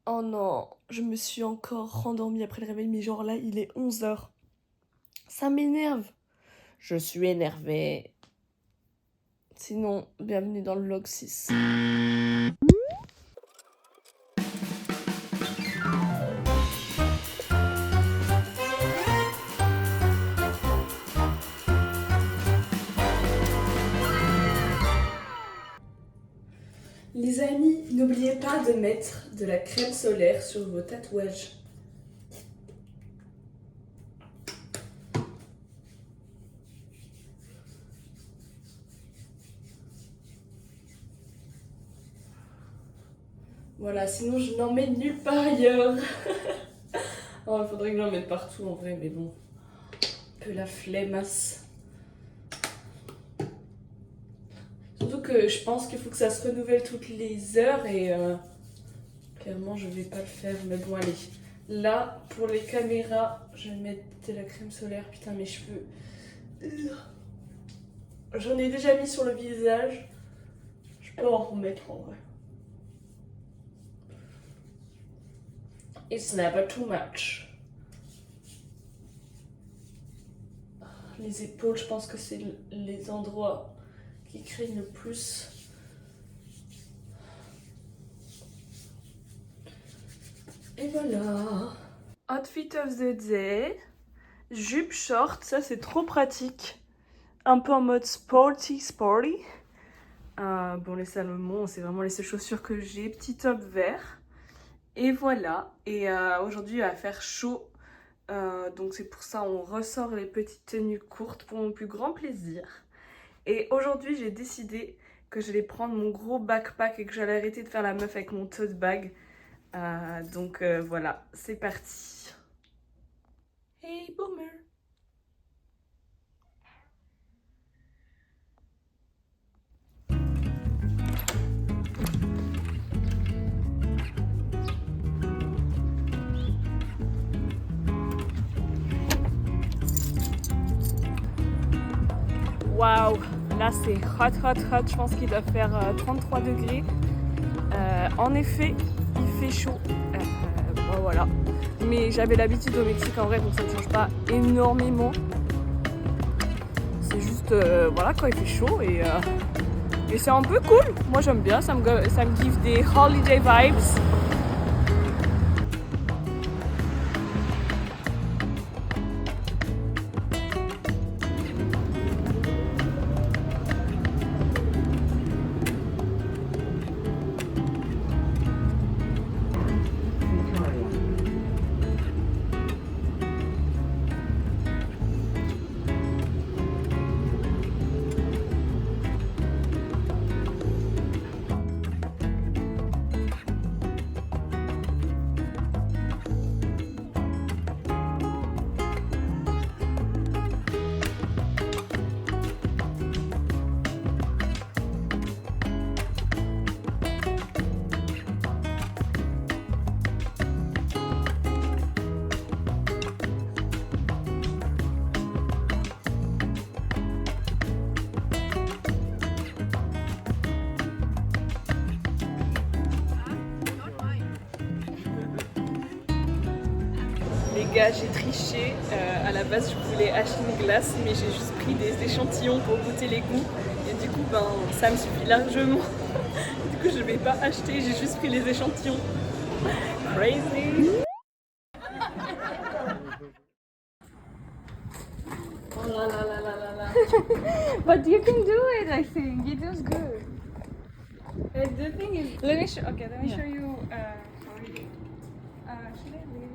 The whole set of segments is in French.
Oh non, je me suis encore rendormie après le réveil, mais genre là, il est 11 h. Ça m'énerve. Je suis énervée. Sinon, bienvenue dans le vlog 6. Les amis, n'oubliez pas de mettre de la crème solaire sur vos tatouages. Voilà, sinon je n'en mets nulle part ailleurs. Oh, il faudrait que j'en mette partout en vrai, mais bon. Un peu la flemmasse. Surtout que je pense qu'il faut que ça se renouvelle toutes les heures et clairement je vais pas le faire. Mais bon, allez. Là, pour les caméras, je vais mettre de la crème solaire. Putain, mes cheveux. J'en ai déjà mis sur le visage. Je peux en remettre en vrai. It's never too much. Les épaules, je pense que c'est les endroits qui craignent le plus. Et voilà. Outfit of the day. Jupe short, ça c'est trop pratique. Un peu en mode sporty. Bon, les Salomon, c'est vraiment les seules chaussures que j'ai. Petit top vert. Et voilà. Et aujourd'hui, il va faire chaud. Donc c'est pour ça on ressort les petites tenues courtes pour mon plus grand plaisir. Et aujourd'hui, j'ai décidé que j'allais prendre mon gros backpack et que j'allais arrêter de faire la meuf avec mon tote bag. Donc voilà, c'est parti. Hey boomer! Waouh, là c'est hot. Je pense qu'il doit faire 33 degrés. En effet, il fait chaud. Bon, voilà. Mais j'avais l'habitude au Mexique en vrai, donc ça ne change pas énormément. C'est juste, voilà, quand il fait chaud et c'est un peu cool. Moi j'aime bien, ça me give des holiday vibes. Les gars, j'ai triché. À la base, je voulais acheter une glace, mais j'ai juste pris des échantillons pour goûter les goûts. Et du coup, ben, ça me suffit largement. Du coup, je vais pas acheter, j'ai juste pris les échantillons. Crazy! Oh là là là là là là. But you can do it, I think. It was good. The thing is... Let me show. Okay, let me show you. Sorry. Should I leave?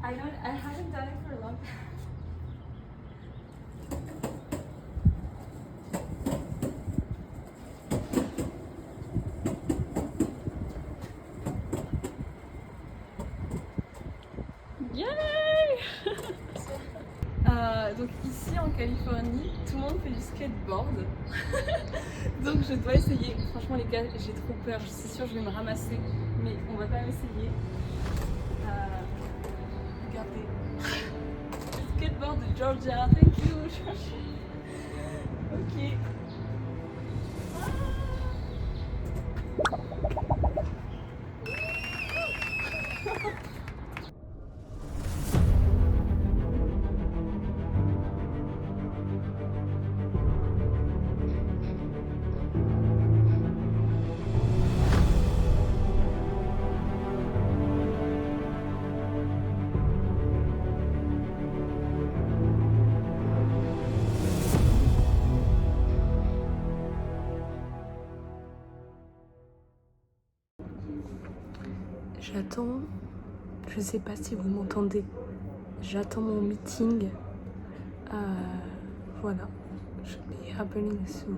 I haven't done it for a long time. Yay! Donc ici en Californie, tout le monde fait du skateboard. Donc je dois essayer. Franchement les gars, j'ai trop peur. Je suis sûre que je vais me ramasser. Mais on va quand même essayer. Regardez. Skateboard de Georgia. Thank you. Ok. J'attends, je sais pas si vous m'entendez, j'attends mon meeting. Voilà, should be happening soon.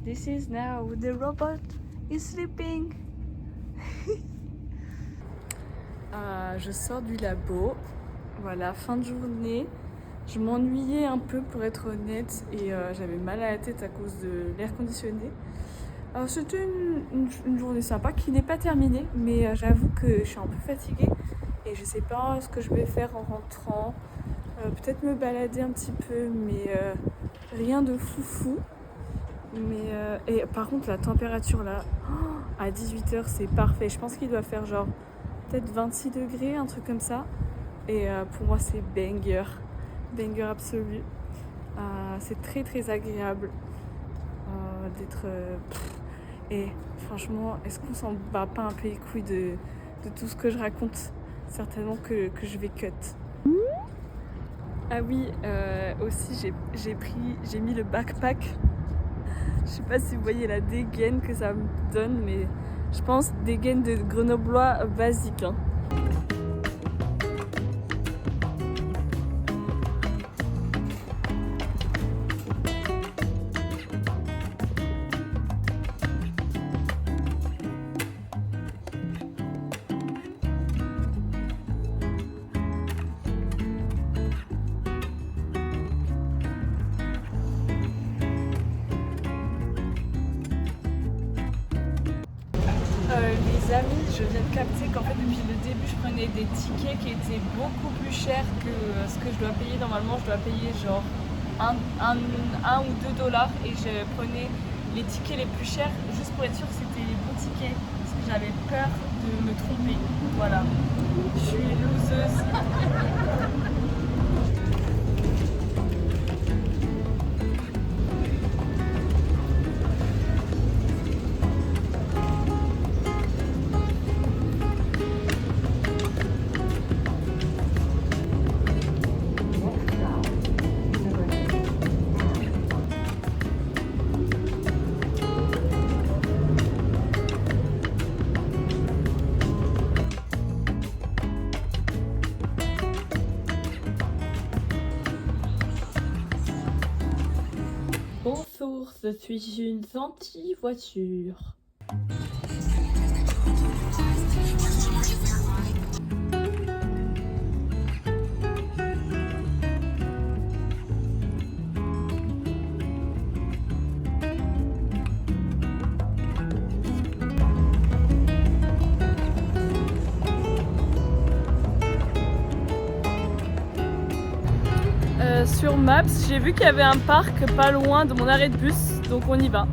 This is now the robot is sleeping. Je sors du labo. Voilà, fin de journée. Je m'ennuyais un peu pour être honnête et j'avais mal à la tête à cause de l'air conditionné. C'était une journée sympa qui n'est pas terminée, mais j'avoue que je suis un peu fatiguée et je sais pas ce que je vais faire en rentrant. Peut-être me balader un petit peu, mais rien de foufou. Et par contre la température là, à 18h c'est parfait. Je pense qu'il doit faire genre peut-être 26 degrés, un truc comme ça. Et pour moi c'est banger absolu. C'est très très agréable d'être... Et franchement, est-ce qu'on s'en bat pas un peu les couilles de tout ce que je raconte? Certainement que je vais cut. Ah oui, aussi j'ai mis le backpack. Je sais pas si vous voyez la dégaine que ça me donne, mais je pense dégaine de grenoblois basique. Hein. Les amis, je viens de capter qu'en fait depuis le début je prenais des tickets qui étaient beaucoup plus chers que ce que je dois payer. Normalement je dois payer genre 1 ou 2 dollars et je prenais les tickets les plus chers juste pour être sûr que c'était les bons tickets parce que j'avais peur de me tromper. Voilà, je suis loseuse. Bonjour, je suis une gentille voiture. Sur Maps, j'ai vu qu'il y avait un parc pas loin de mon arrêt de bus, donc on y va.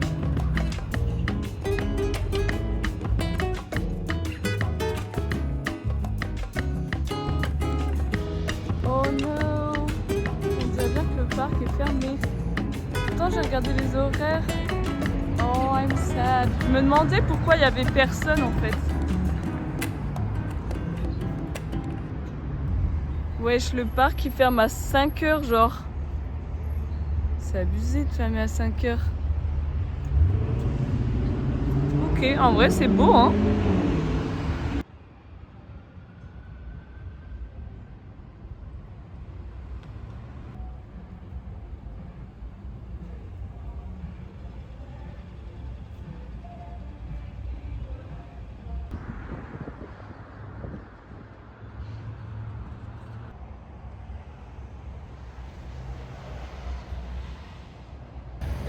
Oh non, on dirait bien que le parc est fermé. Pourtant j'ai regardé les horaires. Oh, I'm sad. Je me demandais pourquoi il y avait personne en fait. Wesh, le parc il ferme à 5h genre. C'est abusé de fermer à 5h. Ok, en vrai c'est beau hein.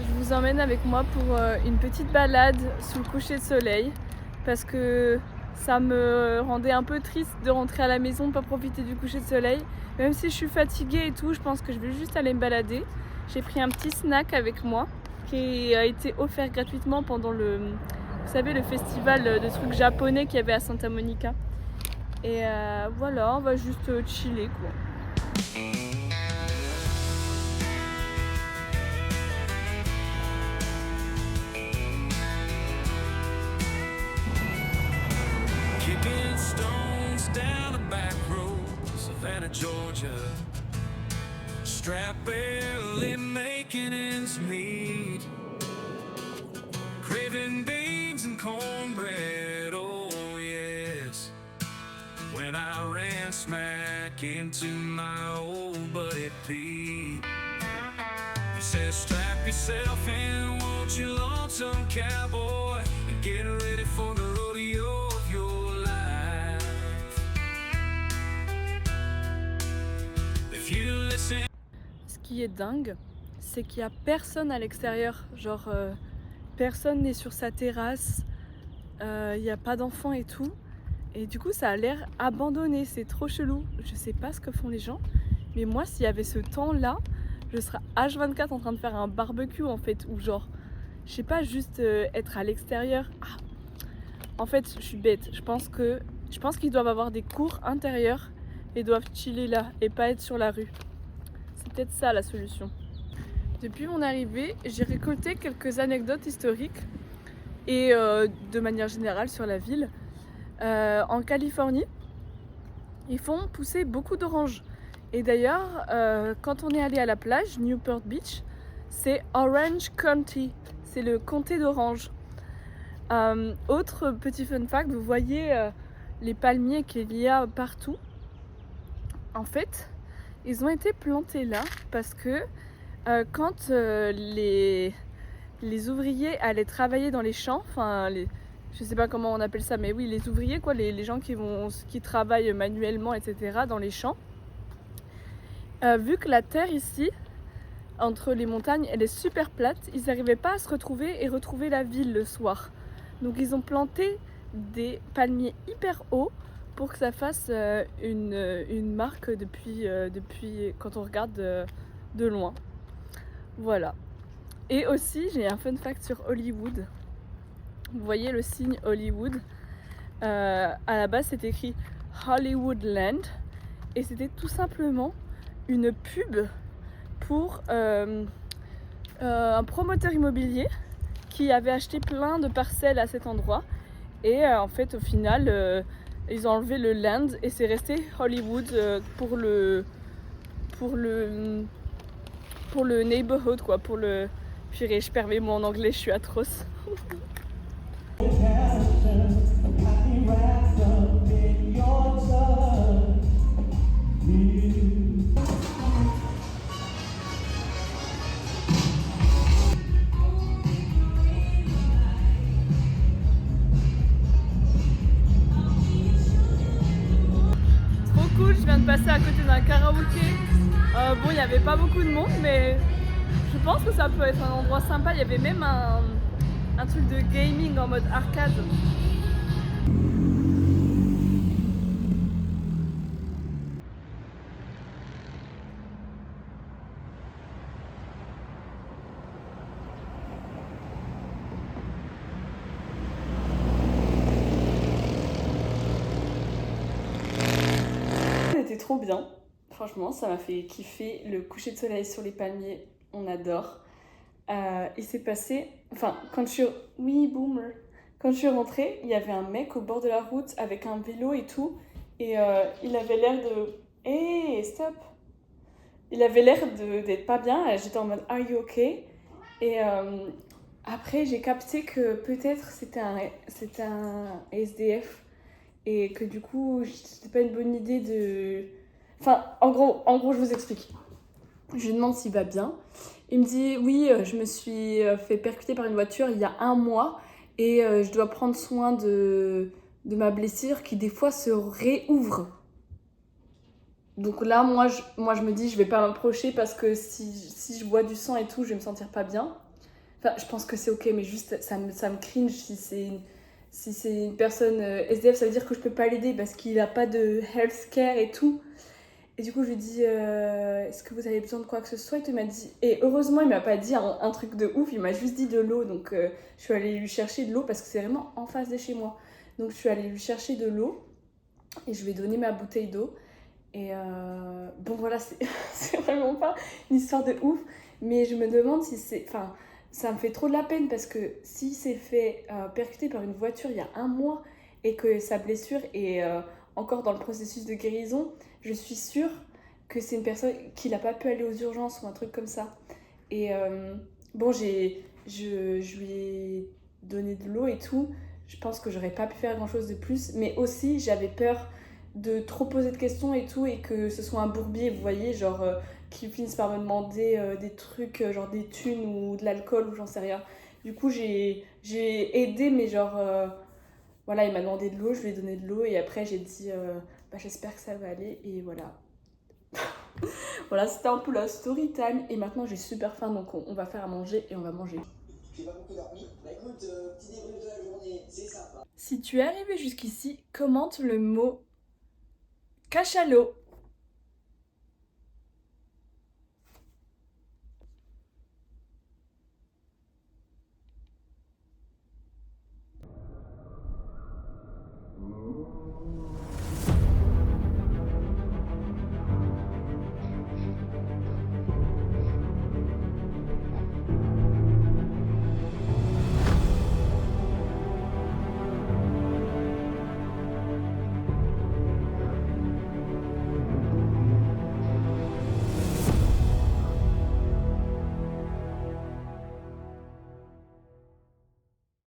Je vous emmène avec moi pour une petite balade sous le coucher de soleil parce que ça me rendait un peu triste de rentrer à la maison, pas profiter du coucher de soleil. Même si je suis fatiguée et tout, je pense que je vais juste aller me balader. J'ai pris un petit snack avec moi qui a été offert gratuitement pendant vous savez, le festival de trucs japonais qu'il y avait à Santa Monica. Et voilà, on va juste chiller quoi. Kicking stones down the back roads of Savannah, Georgia. Strap barely making ends meet. Craving beans and cornbread, oh yes. When I ran smack into my old buddy Pete. He says, strap yourself in, won't you, lonesome cowboy, and get ready for the rodeo of your life. If you listen. Ce qui est dingue, c'est qu'il n'y a personne à l'extérieur. Genre, personne n'est sur sa terrasse, il n'y a pas d'enfants et tout. Et du coup, ça a l'air abandonné, c'est trop chelou. Je sais pas ce que font les gens, mais moi, s'il y avait ce temps-là, je serais H24 en train de faire un barbecue en fait, ou genre, je sais pas, juste être à l'extérieur. Ah. En fait, je suis bête. Je pense qu'ils doivent avoir des cours intérieurs et doivent chiller là et pas être sur la rue. C'est peut-être ça la solution. Depuis mon arrivée, j'ai récolté quelques anecdotes historiques et de manière générale sur la ville. En Californie, ils font pousser beaucoup d'oranges. Et d'ailleurs, quand on est allé à la plage, Newport Beach, c'est Orange County, c'est le comté d'Orange. Autre petit fun fact, vous voyez les palmiers qu'il y a partout. En fait, ils ont été plantés là parce que quand les ouvriers allaient travailler dans les champs, enfin, je sais pas comment on appelle ça, mais oui, les ouvriers, quoi, les gens qui travaillent manuellement, etc., dans les champs, vu que la terre ici, entre les montagnes, elle est super plate, ils n'arrivaient pas à se retrouver et retrouver la ville le soir. Donc ils ont planté des palmiers hyper hauts pour que ça fasse une marque depuis quand on regarde de loin. Voilà. Et aussi, j'ai un fun fact sur Hollywood. Vous voyez le signe Hollywood. À la base, c'est écrit Hollywoodland. Et c'était tout simplement une pub pour un promoteur immobilier qui avait acheté plein de parcelles à cet endroit. Et en fait, au final, ils ont enlevé le land et c'est resté Hollywood pour le neighborhood, quoi, pour le... Purée, je perds mes mots en anglais, je suis atroce. Trop cool, je viens de passer à côté d'un karaoké. Bon, il n'y avait pas beaucoup de monde, mais je pense que ça peut être un endroit sympa. Il y avait même un truc de gaming en mode arcade. C'était trop bien. Franchement, ça m'a fait kiffer. Le coucher de soleil sur les palmiers, on adore. Il s'est passé... Enfin, quand je suis... Oui, boomer. Quand je suis rentrée, il y avait un mec au bord de la route avec un vélo et tout. Et il avait l'air de... Hey, stop! Il avait l'air d'être pas bien. J'étais en mode, are you okay? Et après, j'ai capté que peut-être c'était un SDF. Et que du coup, c'était pas une bonne idée de... Enfin, en gros, je vous explique. Je lui demande s'il va bien. Il me dit, oui, je me suis fait percuter par une voiture il y a 1 mois et je dois prendre soin de ma blessure qui des fois se réouvre. Donc là, moi, je me dis, je vais pas m'approcher parce que si je bois du sang et tout, je vais me sentir pas bien. Enfin, je pense que c'est ok, mais juste, ça me cringe si c'est si c'est une personne SDF, ça veut dire que je peux pas l'aider parce qu'il a pas de healthcare et tout. Et du coup, je lui dis est-ce que vous avez besoin de quoi que ce soit? Il m'a dit, et heureusement, il m'a pas dit un truc de ouf, il m'a juste dit de l'eau. Donc, je suis allée lui chercher de l'eau parce que c'est vraiment en face de chez moi. Donc, je suis allée lui chercher de l'eau et je lui ai donné ma bouteille d'eau. Et bon, voilà, c'est vraiment pas une histoire de ouf, mais je me demande si c'est. Enfin, ça me fait trop de la peine parce que s'il s'est fait percuter par une voiture il y a un mois et que sa blessure est encore dans le processus de guérison, je suis sûre que c'est une personne qui n'a pas pu aller aux urgences ou un truc comme ça. Et bon, je lui ai donné de l'eau et tout. Je pense que j'aurais pas pu faire grand chose de plus, mais aussi j'avais peur de trop poser de questions et tout et que ce soit un bourbier, vous voyez, genre qu'ils finissent par me demander des trucs, genre des thunes ou de l'alcool ou j'en sais rien. Du coup, j'ai aidé, mais genre, voilà, il m'a demandé de l'eau, je lui ai donné de l'eau et après j'ai dit, bah, j'espère que ça va aller et voilà. Voilà, c'était un peu la story time et maintenant j'ai super faim donc on va faire à manger et on va manger. J'ai pas beaucoup dormi. Bah écoute, petit débrief de la journée, c'est sympa. Si tu es arrivé jusqu'ici, commente le mot cachalot.